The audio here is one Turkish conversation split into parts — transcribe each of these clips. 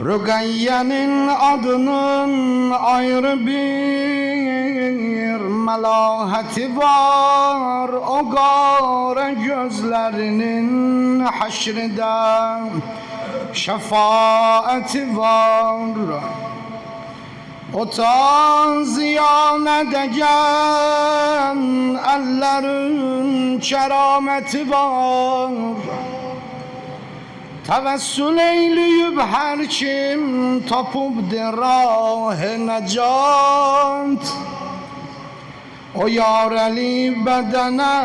Rüqeyye'nin adının ayrı bir melaheti var. O kara gözlerinin haşride şefaati var. O ta ziyan edeceğin ellerin kerameti var. Tevessül eyleyip her kim tapıbdır rah-ı necat. O yareli bedene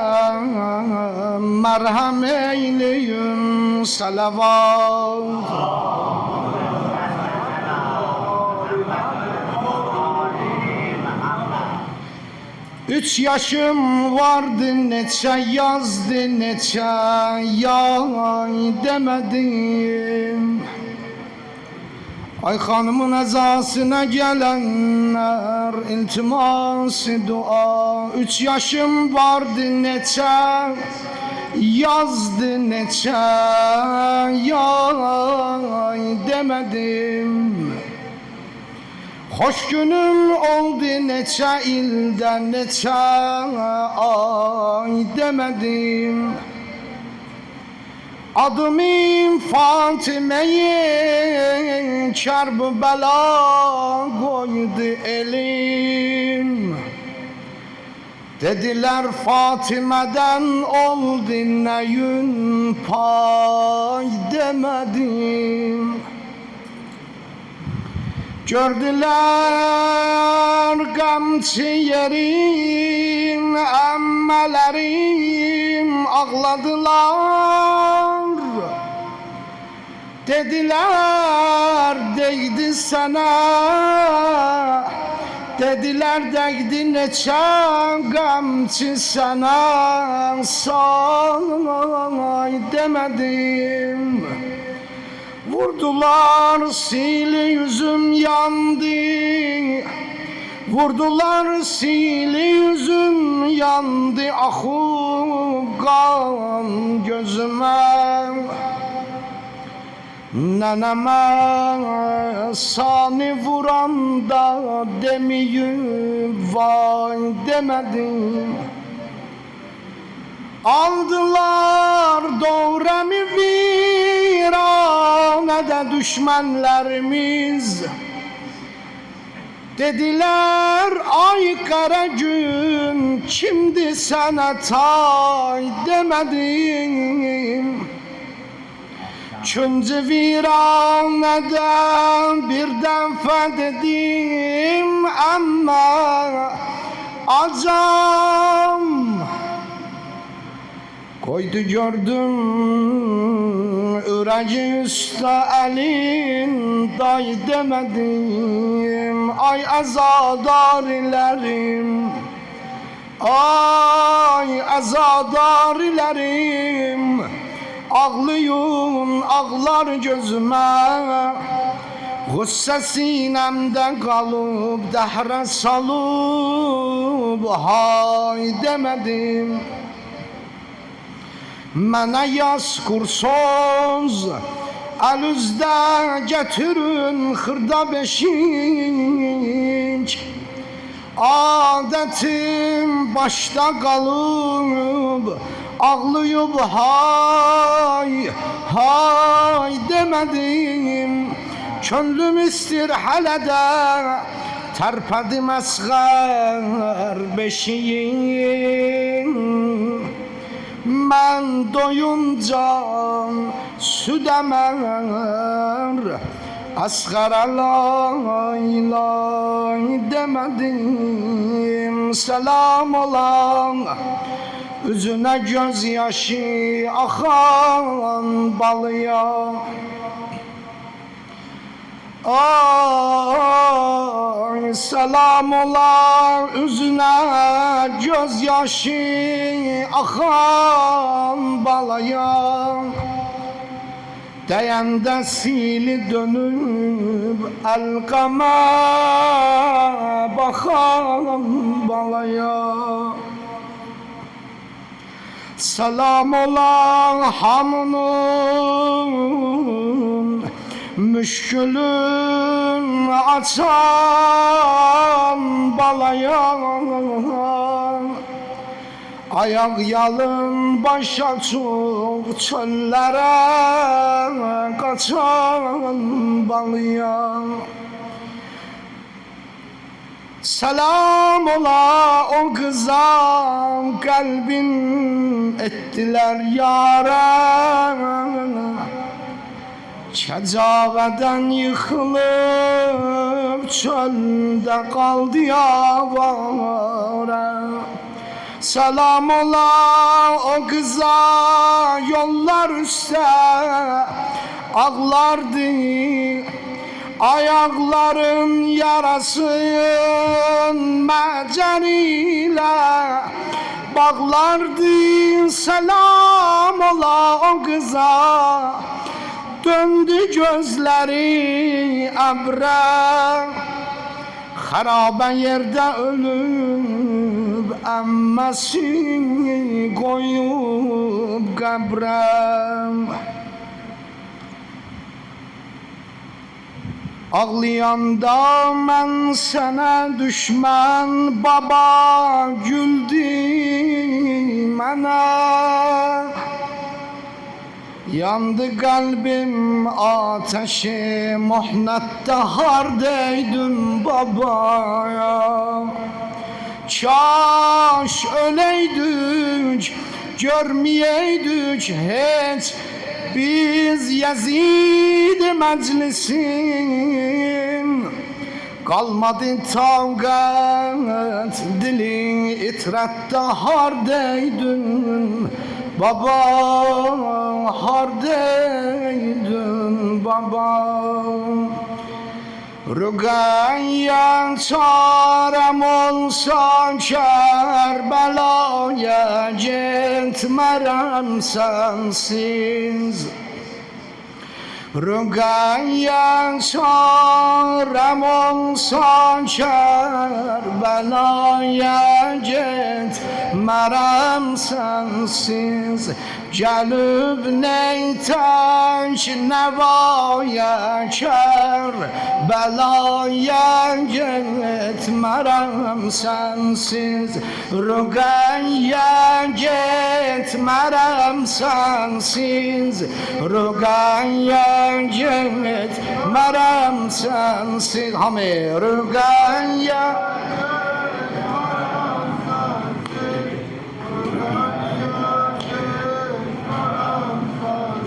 merhem eyleyin salavat. 3 yaşım vardı neçe yazdı neçe yay demedim. Ay hanımın ezasına gelenler iltimas dua. 3 yaşım vardı neçe yazdı neçe yay demedim. Hoş günüm oldu neçe ilden neçe ay demedim. Adımı Fatime'yi Kerbela koydu elim. Dediler Fatime'den oldu neyün pay demedim. Gördüler gamçı yerim, emmelerim ağladılar. Dediler değdi sana, dediler değdi neçe gamçı sana, say demedim. Vurdular sili yüzüm yandı. Vurdular sili yüzüm yandı. Akıp kan gözüme. Neneme sani vuranda demeyip vay demedim. Aldılar doğremi viranede düşmanlarımız. Dediler ay kara gün kimdi sana tay demedim. Çünkü viranede birden fethedim ama acam. Koydu gördüm üreci üstte elin day demedim. Ay azadarilerim, ay azadarilerim. Ağlayın ağlar gözüme. Gusse sinemde kalıp dehre salıp hay demedim. Mənə yaz kursoz Əlüzdə getirin xırda beşik. Adətim başda qalıb ağlayıb hay hay demədim. Könlüm istir hələ də tərpədim əsğər beşiyin. Ben doyunca süt emer, asgara lay lay demedim. Selam olan üzüne gözyaşı akan balıya. Ay selam ola üzüne gözyaşı akan balaya. Deyende sili dönüp elkama bakan balaya. Selam ola hamının Müşkülün açan balaya, ayak yalın baş açık çöllere kaçan balıya. Selam ola o kıza, kalbin ettiler yâre. Çecaveden yıkılıp çölde kaldı yavare. Selam ola o kıza, yollar üstte ağlardı. Ayakların yarasın meceliyle bağlardı. Selam ola o kıza, döndü gözleri ebre. Harabe yerde ölüp emmesini koyup kabre. Ağlayanda mən sənə düşmən, baba güldü mənə. Yandı kalbim ateşi, muhnette hardeydin babaya. Kaş öleydik, görmeyeydik hiç biz Yazid meclisin. Kalmadı tavgat, dili itrette hardeydin baba, hardeydin baba. Rügayen çarem olsa Kerbela'ya gitmerem sensiz. Rügayen çarem olsa Kerbela'ya gitmerem sensiz. Gelip neytek nevaya Kerbela'ya gitmerem sensiz. Rügayen gitmerem sensiz. Rügayen gitmerem sensiz. Hami Rügayen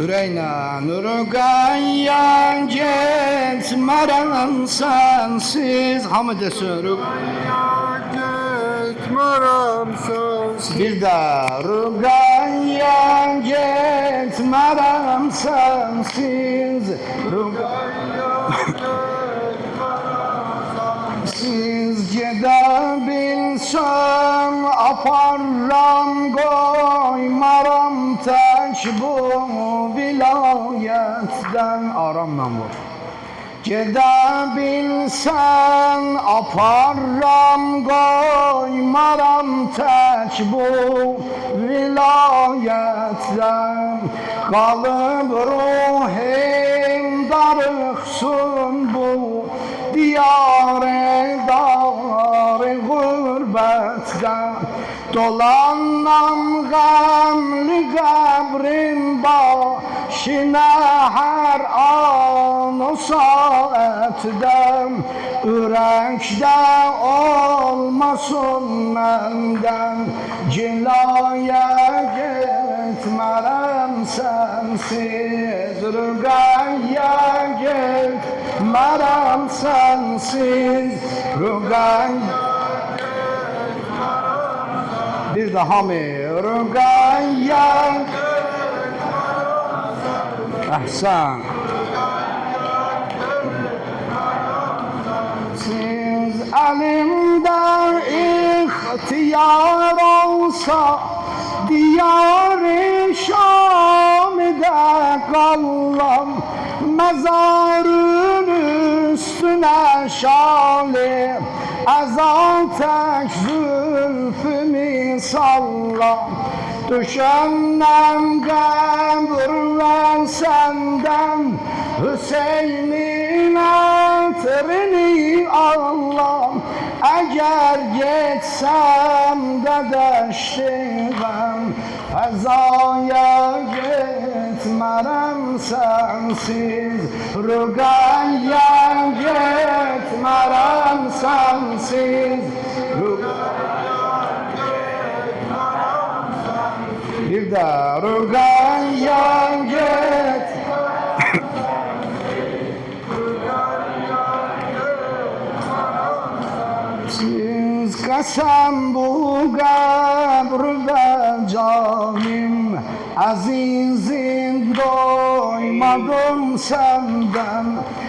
Üreyna Rügayen gitmerem sensiz. Hamı desin Rügayen gitmerem sensiz. Bir de Rügayen gitmerem sensiz. Rügayen siz gidebilsem aparram koymaram tek bu vilayetten. Aramla vur. Gidebilsen aparram koymaram tek bu vilayetten. Kalıp ruhim darıksın bu diyare dar gurbetten. Dolanam gamli kabrin başına her an o saatte. Yürekte olmasın menden cilaya gitmerem sensiz. Rügaya gitmerem sensiz. Rügaya bir daha mı? Rügaya ahsan. Siz elimde ihtiyar olsa diyar-ı Şam'da kallam. Mezarın üstüne şali azatek zülfümü sallam. Düşennem kabr ve senden Hüseyin'i Eğer geçsem de deştiğim fezaya gitmerem sensiz Rügayya gitmerem sensiz Bir de Rügayya git Siz kasem bu kabrde canım Azizim doymadım senden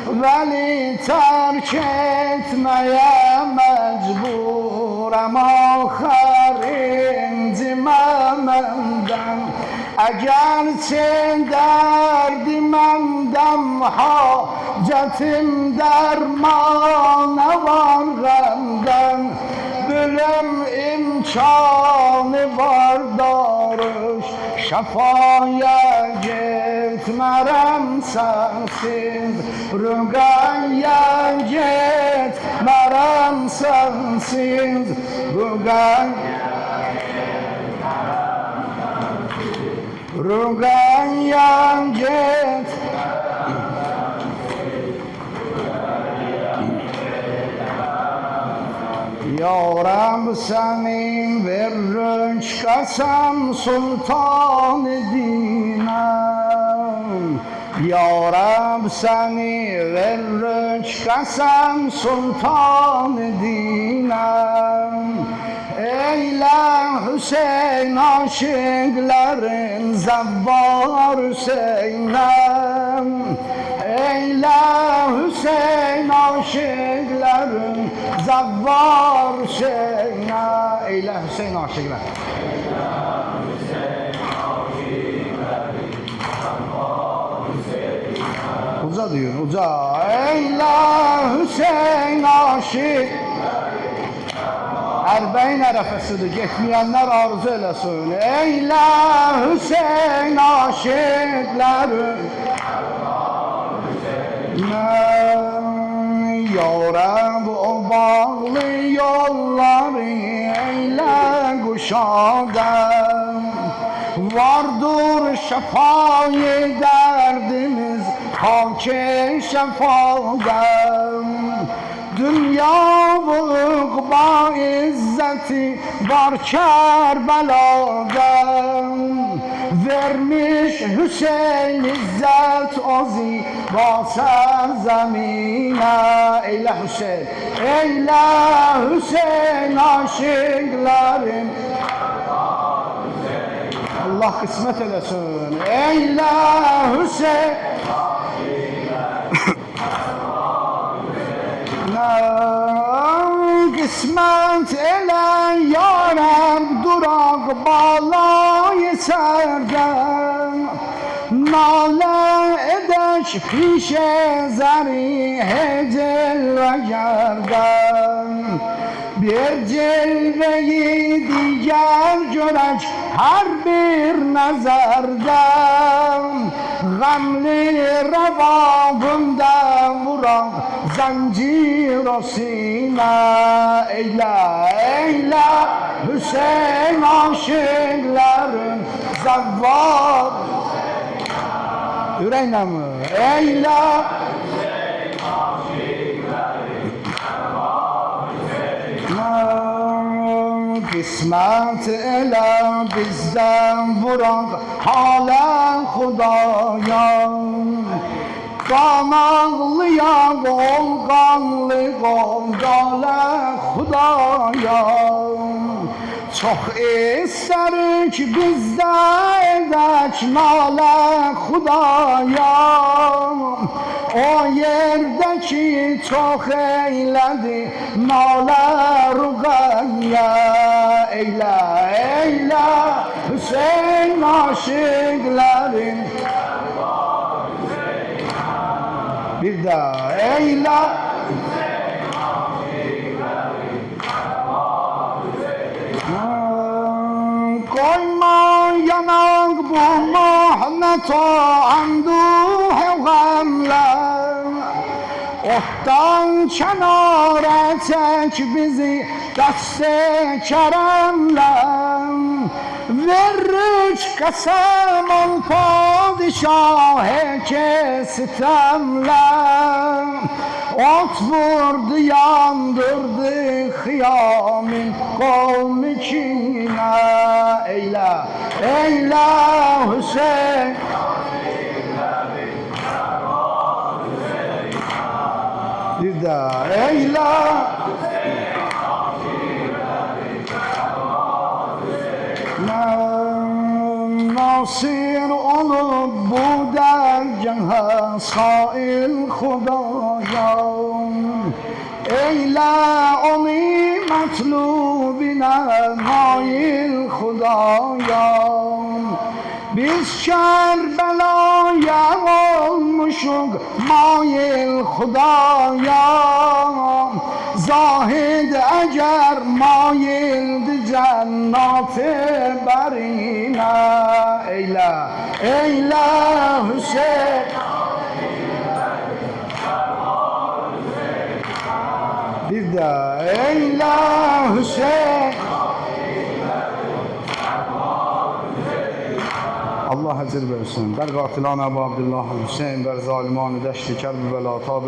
Veli terk etmeye mecburam Ahirin dimemenden Egerçe derdimendem hacetim dermana var benden Bölüm imkanı var darış Şafaya gitmerem sensiz Rügayya gitmerem sensiz Rügayya git Ya Rab senin vermiş kasem sultan-ı dinem Ya Rab seni vermiş kasem sultan-ı dinem Eyle Hüseyin aşıkların zavvar Hüseyin'em Eyle Hüseyin aşıkların zavvar Hüseyin'e Eyle Hüseyin aşıklar Uca diyor uca Eyle Hüseyin aşık Erbeğin ərəfəsidir, getməyənlər arzu eləsin Eyle Hüseyin aşıkların Ya Rab o bağlı yolları eyle kuşadan Vardır şefayı derdimiz hak-ı şefadan Dünya bu ukba izzeti var Kerbela'dan Vermiş Hüseyin izzet ozi basar zemine Eyle Hüseyin Eyle Hüseyin aşıkların Allah kısmet eləsin Eyle Hüseyin Kısmet ele yarem durak balayı serden Nale edeş pişe zari hecel ve gerden Bir cilveyi diğer görek her bir nezerden Gamli revabından vuran zincir o sine Eyle eyle Hüseyin aşıkların zavvar Yüreğine mi? Eyle Hüseyin aşıkların Kısmet ele bizden vuran halen Hudaya Kanağlıya gol kanlı gol gale Hudaya Çok isterik bizde edek nale Hudaya O yerdeki çok eyledi nale Rugayya Eyle eyle Hüseyin aşıkların Bir daha eyle Koyma yanak bu mahnet o anduh gamler Ottan kenara çek bizi dest-i keremle, Verrik kasem ol padişah-ı ki sitemle. Ot vurdu yandırdı hıyamin kavmi kine. Eyle, eyle Hüseyin. Bir daha eyle. Nasir olup bu dergaha sail Khudaya, eyle onu matlubine nail Khudaya. Biz Kerbela'ya olmuşuk mail Khudaya, Zahid eğer maildi cennet-i berine. Eyle, eyle Hüseyin. Bir de eyle Hüseyin. Allah hazır versin. Ber qatilana Ebu Abdullah Hüseyin, ber zaliman deşti Kerbela tabir